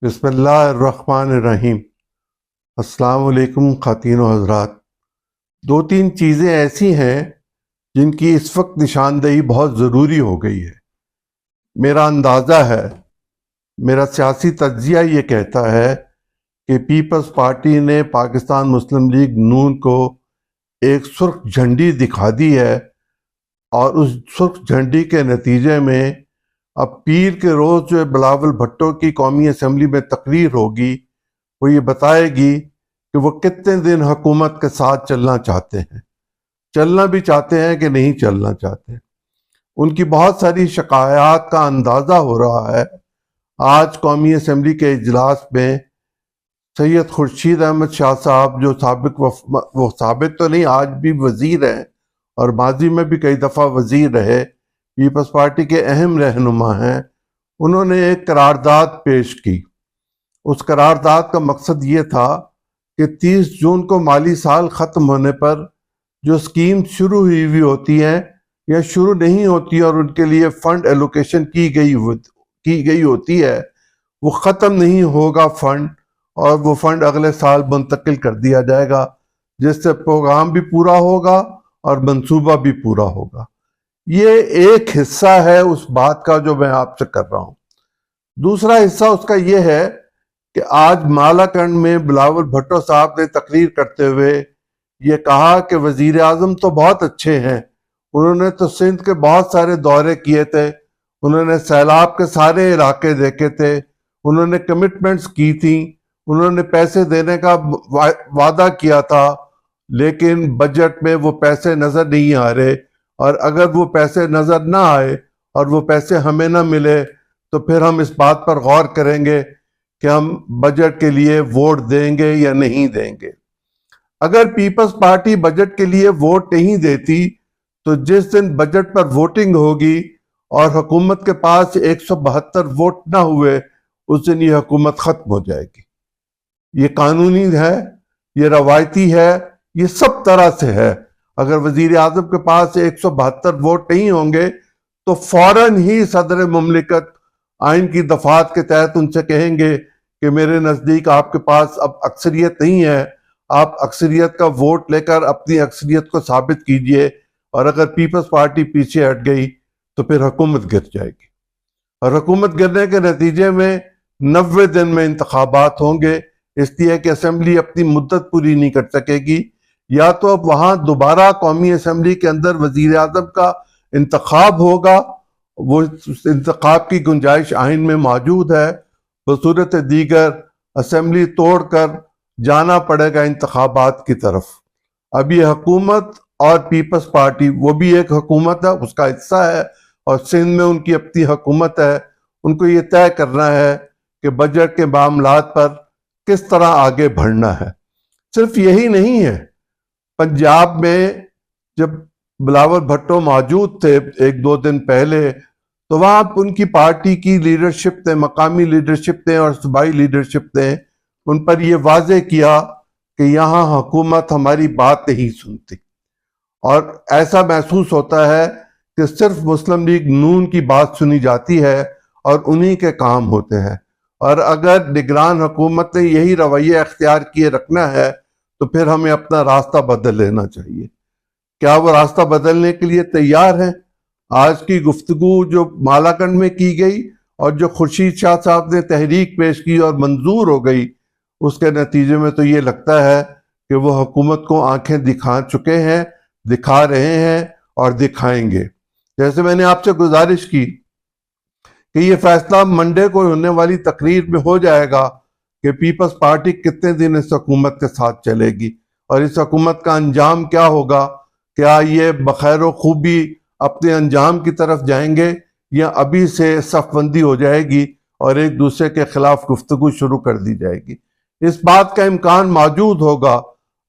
بسم اللہ الرحمن الرحیم۔ السلام علیکم خواتین و حضرات۔ دو تین چیزیں ایسی ہیں جن کی اس وقت نشاندہی بہت ضروری ہو گئی ہے۔ میرا اندازہ ہے، میرا سیاسی تجزیہ یہ کہتا ہے کہ پیپلز پارٹی نے پاکستان مسلم لیگ نون کو ایک سرخ جھنڈی دکھا دی ہے، اور اس سرخ جھنڈی کے نتیجے میں اب پیر کے روز جو بلاول بھٹو کی قومی اسمبلی میں تقریر ہوگی، وہ یہ بتائے گی کہ وہ کتنے دن حکومت کے ساتھ چلنا چاہتے ہیں، چلنا بھی چاہتے ہیں کہ نہیں چلنا چاہتے۔ ان کی بہت ساری شکایات کا اندازہ ہو رہا ہے۔ آج قومی اسمبلی کے اجلاس میں سید خورشید احمد شاہ صاحب، جو وہ سابق تو نہیں، آج بھی وزیر ہیں اور ماضی میں بھی کئی دفعہ وزیر رہے، پیپلز پارٹی کے اہم رہنما ہیں، انہوں نے ایک قرارداد پیش کی۔ اس قرارداد کا مقصد یہ تھا کہ 30 جون کو مالی سال ختم ہونے پر جو اسکیم شروع ہوئی ہوتی ہیں یا شروع نہیں ہوتی اور ان کے لیے فنڈ ایلوکیشن کی گئی ہوتی ہے، وہ ختم نہیں ہوگا فنڈ، اور وہ فنڈ اگلے سال منتقل کر دیا جائے گا، جس سے پروگرام بھی پورا ہوگا اور منصوبہ بھی پورا ہوگا۔ یہ ایک حصہ ہے اس بات کا جو میں آپ سے کر رہا ہوں۔ دوسرا حصہ اس کا یہ ہے کہ آج مالاکنڈ میں بلاول بھٹو صاحب نے تقریر کرتے ہوئے یہ کہا کہ وزیر اعظم تو بہت اچھے ہیں، انہوں نے تو سندھ کے بہت سارے دورے کیے تھے، انہوں نے سیلاب کے سارے علاقے دیکھے تھے، انہوں نے کمٹمنٹس کی تھیں، انہوں نے پیسے دینے کا وعدہ کیا تھا، لیکن بجٹ میں وہ پیسے نظر نہیں آ رہے، اور اگر وہ پیسے نظر نہ آئے اور وہ پیسے ہمیں نہ ملے تو پھر ہم اس بات پر غور کریں گے کہ ہم بجٹ کے لیے ووٹ دیں گے یا نہیں دیں گے۔ اگر پیپلز پارٹی بجٹ کے لیے ووٹ نہیں دیتی تو جس دن بجٹ پر ووٹنگ ہوگی اور حکومت کے پاس 172 ووٹ نہ ہوئے، اس دن یہ حکومت ختم ہو جائے گی۔ یہ قانونی ہے، یہ روایتی ہے، یہ سب طرح سے ہے۔ اگر وزیر اعظم کے پاس 172 ووٹ نہیں ہوں گے تو فوراً ہی صدر مملکت آئین کی دفعات کے تحت ان سے کہیں گے کہ میرے نزدیک آپ کے پاس اب اکثریت نہیں ہے، آپ اکثریت کا ووٹ لے کر اپنی اکثریت کو ثابت کیجئے، اور اگر پیپلز پارٹی پیچھے ہٹ گئی تو پھر حکومت گر جائے گی، اور حکومت گرنے کے نتیجے میں 90 دن میں انتخابات ہوں گے، اس لیے کہ اسمبلی اپنی مدت پوری نہیں کر سکے گی۔ یا تو اب وہاں دوبارہ قومی اسمبلی کے اندر وزیر اعظم کا انتخاب ہوگا، وہ انتخاب کی گنجائش آئین میں موجود ہے، بصورت دیگر اسمبلی توڑ کر جانا پڑے گا انتخابات کی طرف۔ اب یہ حکومت اور پیپلز پارٹی، وہ بھی ایک حکومت ہے، اس کا حصہ ہے، اور سندھ میں ان کی اپنی حکومت ہے، ان کو یہ طے کرنا ہے کہ بجٹ کے معاملات پر کس طرح آگے بڑھنا ہے۔ صرف یہی نہیں ہے، پنجاب میں جب بلاول بھٹو موجود تھے ایک دو دن پہلے، تو وہاں ان کی پارٹی کی لیڈرشپ نے، مقامی لیڈرشپ نے اور صوبائی لیڈرشپ نے ان پر یہ واضح کیا کہ یہاں حکومت ہماری بات نہیں سنتی، اور ایسا محسوس ہوتا ہے کہ صرف مسلم لیگ نون کی بات سنی جاتی ہے اور انہی کے کام ہوتے ہیں، اور اگر نگران حکومت نے یہی رویہ اختیار کیے رکھنا ہے تو پھر ہمیں اپنا راستہ بدل لینا چاہیے۔ کیا وہ راستہ بدلنے کے لیے تیار ہیں؟ آج کی گفتگو جو مالاکنڈ میں کی گئی اور جو خورشید شاہ صاحب نے تحریک پیش کی اور منظور ہو گئی، اس کے نتیجے میں تو یہ لگتا ہے کہ وہ حکومت کو آنکھیں دکھا چکے ہیں، دکھا رہے ہیں اور دکھائیں گے۔ جیسے میں نے آپ سے گزارش کی کہ یہ فیصلہ منڈے کو ہونے والی تقریر میں ہو جائے گا کہ پیپلز پارٹی کتنے دن اس حکومت کے ساتھ چلے گی، اور اس حکومت کا انجام کیا ہوگا۔ کیا یہ بخیر و خوبی اپنے انجام کی طرف جائیں گے، یا ابھی سے صف بندی ہو جائے گی اور ایک دوسرے کے خلاف گفتگو شروع کر دی جائے گی۔ اس بات کا امکان موجود ہوگا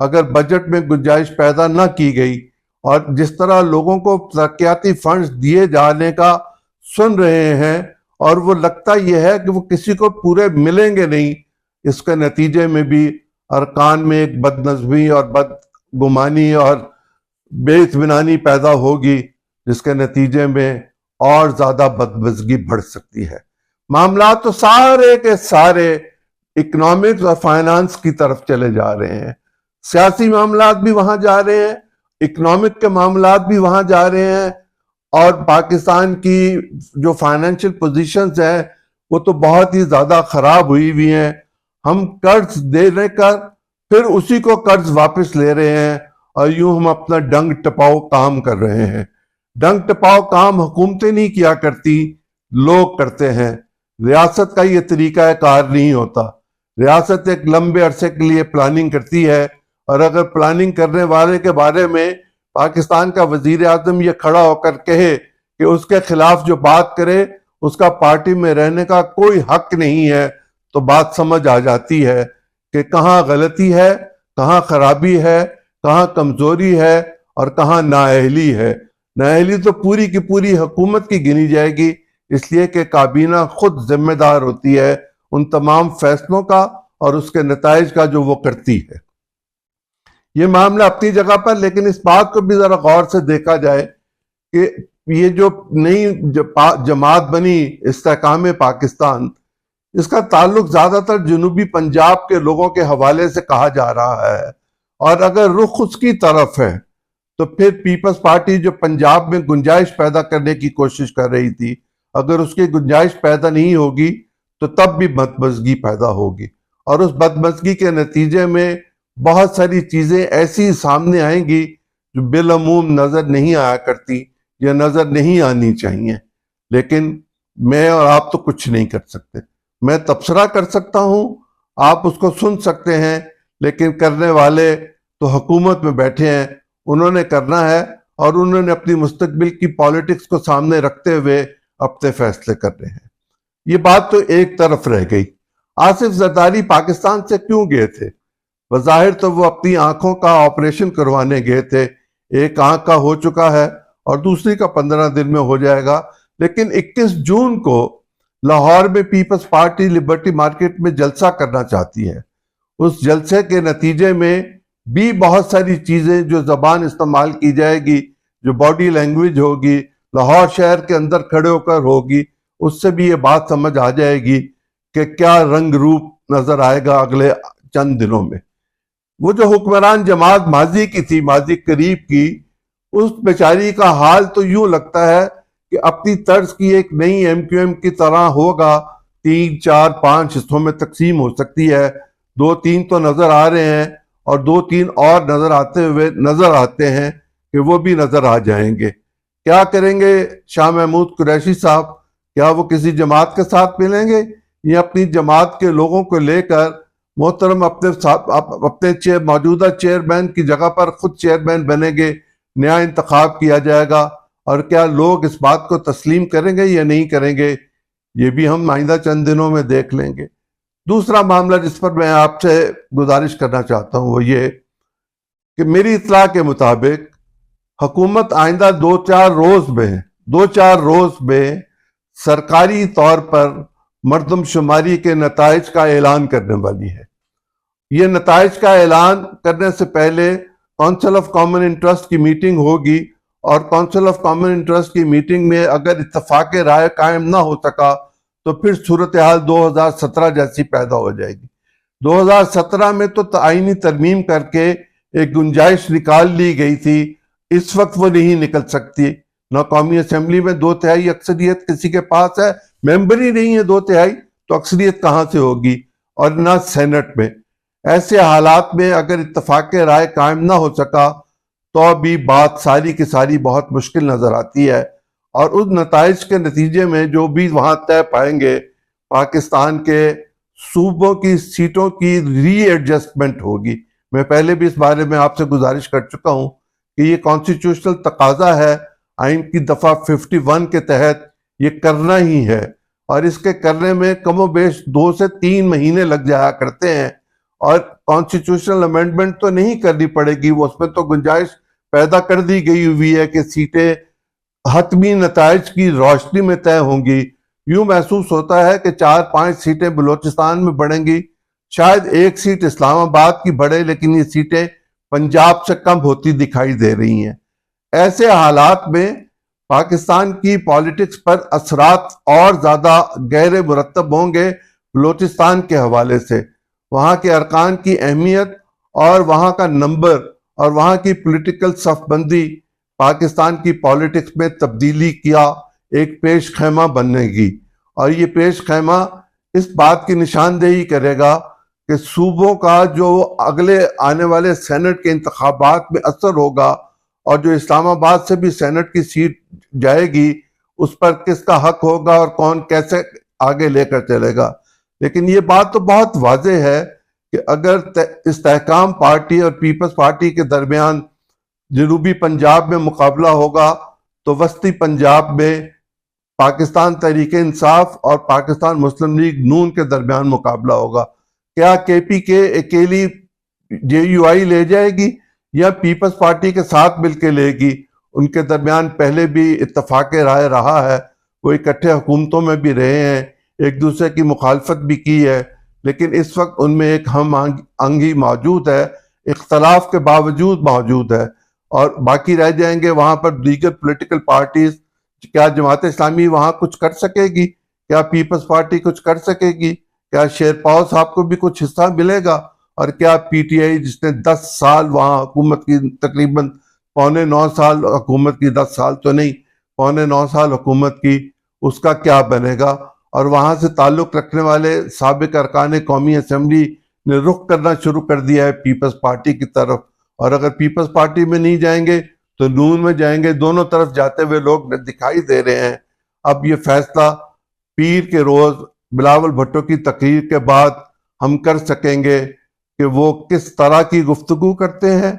اگر بجٹ میں گنجائش پیدا نہ کی گئی، اور جس طرح لوگوں کو ترقیاتی فنڈز دیے جانے کا سن رہے ہیں اور وہ لگتا یہ ہے کہ وہ کسی کو پورے ملیں گے نہیں، اس کے نتیجے میں بھی ارکان میں ایک بد نظمی اور بد گمانی اور بے اطمینانی پیدا ہوگی، جس کے نتیجے میں اور زیادہ بدمزگی بڑھ سکتی ہے۔ معاملات تو سارے کے سارے اکنامکس اور فائنانس کی طرف چلے جا رہے ہیں. سیاسی معاملات بھی وہاں جا رہے ہیں, اکنامک کے معاملات بھی وہاں جا رہے ہیں, اور پاکستان کی جو فائنینشیل پوزیشنز ہیں وہ تو بہت ہی زیادہ خراب ہوئی ہیں. ہم قرض دے کر پھر اسی کو قرض واپس لے رہے ہیں, اور یوں ہم اپنا ڈنگ ٹپاؤ کام کر رہے ہیں. ڈنگ ٹپاؤ کام حکومتیں نہیں کیا کرتی, لوگ کرتے ہیں. ریاست کا یہ طریقہ کار نہیں ہوتا. ریاست ایک لمبے عرصے کے لیے پلاننگ کرتی ہے, اور اگر پلاننگ کرنے والے کے بارے میں پاکستان کا وزیر اعظم یہ کھڑا ہو کر کہے کہ اس کے خلاف جو بات کرے اس کا پارٹی میں رہنے کا کوئی حق نہیں ہے, تو بات سمجھ آ جاتی ہے کہ کہاں غلطی ہے, کہاں خرابی ہے, کہاں کمزوری ہے, اور کہاں نااہلی ہے. نااہلی تو پوری کی پوری حکومت کی گنی جائے گی, اس لیے کہ کابینہ خود ذمہ دار ہوتی ہے ان تمام فیصلوں کا اور اس کے نتائج کا جو وہ کرتی ہے. یہ معاملہ اپنی جگہ پر, لیکن اس بات کو بھی ذرا غور سے دیکھا جائے کہ یہ جو نئی جماعت بنی استحکام پاکستان, اس کا تعلق زیادہ تر جنوبی پنجاب کے لوگوں کے حوالے سے کہا جا رہا ہے, اور اگر رخ اس کی طرف ہے تو پھر پیپلز پارٹی جو پنجاب میں گنجائش پیدا کرنے کی کوشش کر رہی تھی, اگر اس کی گنجائش پیدا نہیں ہوگی تو تب بھی بدمزگی پیدا ہوگی, اور اس بدمزگی کے نتیجے میں بہت ساری چیزیں ایسی سامنے آئیں گی جو بالعموم نظر نہیں آیا کرتی یا نظر نہیں آنی چاہیے. لیکن میں اور آپ تو کچھ نہیں کر سکتے. میں تبصرہ کر سکتا ہوں, آپ اس کو سن سکتے ہیں, لیکن کرنے والے تو حکومت میں بیٹھے ہیں, انہوں نے کرنا ہے, اور انہوں نے اپنی مستقبل کی پالیٹکس کو سامنے رکھتے ہوئے اپنے فیصلے کرنے ہیں. یہ بات تو ایک طرف رہ گئی. آصف زرداری پاکستان سے کیوں گئے تھے؟ بظاہر تو وہ اپنی آنکھوں کا آپریشن کروانے گئے تھے. ایک آنکھ کا ہو چکا ہے اور دوسری کا 15 دن میں ہو جائے گا, لیکن 21 جون کو لاہور میں پیپلز پارٹی لبرٹی مارکیٹ میں جلسہ کرنا چاہتی ہے. اس جلسے کے نتیجے میں بھی بہت ساری چیزیں, جو زبان استعمال کی جائے گی, جو باڈی لینگویج ہوگی, لاہور شہر کے اندر کھڑے ہو کر ہوگی, اس سے بھی یہ بات سمجھ آ جائے گی کہ کیا رنگ روپ نظر آئے گا اگلے چند دنوں میں. وہ جو حکمران جماعت ماضی کی تھی, ماضی قریب کی, اس بیچاری کا حال تو یوں لگتا ہے کہ اپنی طرز کی ایک نئی ایم کیو ایم کی طرح ہوگا, 3 4 5 حصوں میں تقسیم ہو سکتی ہے. 2-3 تو نظر آ رہے ہیں, اور 2-3 اور نظر آتے ہیں کہ وہ بھی نظر آ جائیں گے. کیا کریں گے شاہ محمود قریشی صاحب؟ کیا وہ کسی جماعت کے ساتھ ملیں گے, یا اپنی جماعت کے لوگوں کو لے کر محترم اپنے موجودہ چیئرمین کی جگہ پر خود چیئرمین بنیں گے, نیا انتخاب کیا جائے گا, اور کیا لوگ اس بات کو تسلیم کریں گے یا نہیں کریں گے, یہ بھی ہم آئندہ چند دنوں میں دیکھ لیں گے. دوسرا معاملہ جس پر میں آپ سے گزارش کرنا چاہتا ہوں وہ یہ کہ میری اطلاع کے مطابق حکومت آئندہ 2-4 روز میں سرکاری طور پر مردم شماری کے نتائج کا اعلان کرنے والی ہے. یہ نتائج کا اعلان کرنے سے پہلے کونسل آف کامن انٹرسٹ کی میٹنگ ہوگی, اور کونسل آف کامن انٹرسٹ کی میٹنگ میں اگر اتفاق رائے قائم نہ ہو سکا تو پھر صورتحال 2017 جیسی پیدا ہو جائے گی. 2017 میں تو آئینی ترمیم کر کے ایک گنجائش نکال لی گئی تھی, اس وقت وہ نہیں نکل سکتی. نہ قومی اسمبلی میں 2/3 اکثریت کسی کے پاس ہے, ممبر ہی نہیں ہے 2/3, تو اکثریت کہاں سے ہوگی, اور نہ سینٹ میں. ایسے حالات میں اگر اتفاق رائے قائم نہ ہو سکا تو بھی بات ساری کی ساری بہت مشکل نظر آتی ہے, اور اس نتائج کے نتیجے میں جو بھی وہاں طے پائیں گے, پاکستان کے صوبوں کی سیٹوں کی ری ایڈجسٹمنٹ ہوگی. میں پہلے بھی اس بارے میں آپ سے گزارش کر چکا ہوں کہ یہ کانسٹیٹیوشنل تقاضا ہے, آئین کی دفعہ 51 کے تحت یہ کرنا ہی ہے, اور اس کے کرنے میں کم و بیش 2 سے 3 مہینے لگ جایا کرتے ہیں. اور کانسٹیٹیوشنل امینڈمنٹ تو نہیں کرنی پڑے گی, وہ اس میں تو گنجائش پیدا کر دی گئی ہوئی ہے کہ سیٹیں حتمی نتائج کی روشنی میں طے ہوں گی. یوں محسوس ہوتا ہے کہ 4-5 سیٹیں بلوچستان میں بڑھیں گی, شاید 1 سیٹ اسلام آباد کی بڑھے, لیکن یہ سیٹیں پنجاب سے کم ہوتی دکھائی دے رہی ہیں. ایسے حالات میں پاکستان کی پالیٹکس پر اثرات اور زیادہ گہرے مرتب ہوں گے بلوچستان کے حوالے سے۔ وہاں کے ارکان کی اہمیت اور وہاں کا نمبر اور وہاں کی پولیٹیکل صف بندی پاکستان کی پالیٹکس میں تبدیلی کیا ایک پیش خیمہ بننے گی، اور یہ پیش خیمہ اس بات کی نشاندہی کرے گا کہ صوبوں کا جو اگلے آنے والے سینٹ کے انتخابات میں اثر ہوگا اور جو اسلام آباد سے بھی سینٹ کی سیٹ جائے گی اس پر کس کا حق ہوگا اور کون کیسے آگے لے کر چلے گا۔ لیکن یہ بات تو بہت واضح ہے کہ اگر استحکام پارٹی اور پیپلز پارٹی کے درمیان جنوبی پنجاب میں مقابلہ ہوگا تو وسطی پنجاب میں پاکستان تحریک انصاف اور پاکستان مسلم لیگ نون کے درمیان مقابلہ ہوگا۔ کیا کے پی کے اکیلی جے یو آئی لے جائے گی یا پیپلز پارٹی کے ساتھ مل کے لے گی؟ ان کے درمیان پہلے بھی اتفاق رائے رہا ہے، وہ اکٹھے حکومتوں میں بھی رہے ہیں، ایک دوسرے کی مخالفت بھی کی ہے، لیکن اس وقت ان میں ایک ہم آہنگی موجود ہے، اختلاف کے باوجود موجود ہے، اور باقی رہ جائیں گے وہاں پر دیگر پولیٹیکل پارٹیز۔ کیا جماعت اسلامی وہاں کچھ کر سکے گی؟ کیا پیپلز پارٹی کچھ کر سکے گی؟ کیا شیرپاؤ صاحب کو بھی کچھ حصہ ملے گا؟ اور کیا پی ٹی آئی جس نے 10 سال وہاں حکومت کی، تقریباً 8.25 سال حکومت کی، 10 سال تو نہیں، 8.25 سال حکومت کی، اس کا کیا بنے گا؟ اور وہاں سے تعلق رکھنے والے سابق ارکان قومی اسمبلی نے رخ کرنا شروع کر دیا ہے پیپلز پارٹی کی طرف، اور اگر پیپلز پارٹی میں نہیں جائیں گے تو نون میں جائیں گے۔ دونوں طرف جاتے ہوئے لوگ دکھائی دے رہے ہیں۔ اب یہ فیصلہ پیر کے روز بلاول بھٹو کی تقریر کے بعد ہم کر سکیں گے کہ وہ کس طرح کی گفتگو کرتے ہیں،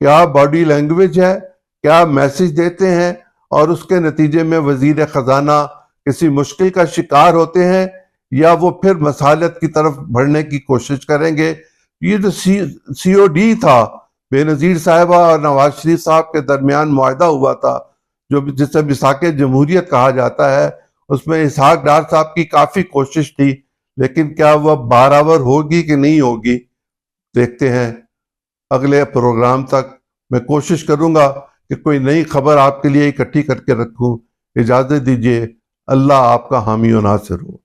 کیا باڈی لینگویج ہے، کیا میسج دیتے ہیں، اور اس کے نتیجے میں وزیر خزانہ کسی مشکل کا شکار ہوتے ہیں یا وہ پھر مصالحت کی طرف بڑھنے کی کوشش کریں گے۔ یہ جو سی او ڈی تھا، بے نظیر صاحبہ اور نواز شریف صاحب کے درمیان معاہدہ ہوا تھا، جو جسے میثاق جمہوریت کہا جاتا ہے، اس میں اسحاق ڈار صاحب کی کافی کوشش تھی، لیکن کیا وہ بارآور ہوگی کہ نہیں ہوگی، دیکھتے ہیں۔ اگلے پروگرام تک میں کوشش کروں گا کہ کوئی نئی خبر آپ کے لیے اکٹھی کر کے رکھوں۔ اجازت دیجیے، اللہ آپ کا حامی و ناصر ہو۔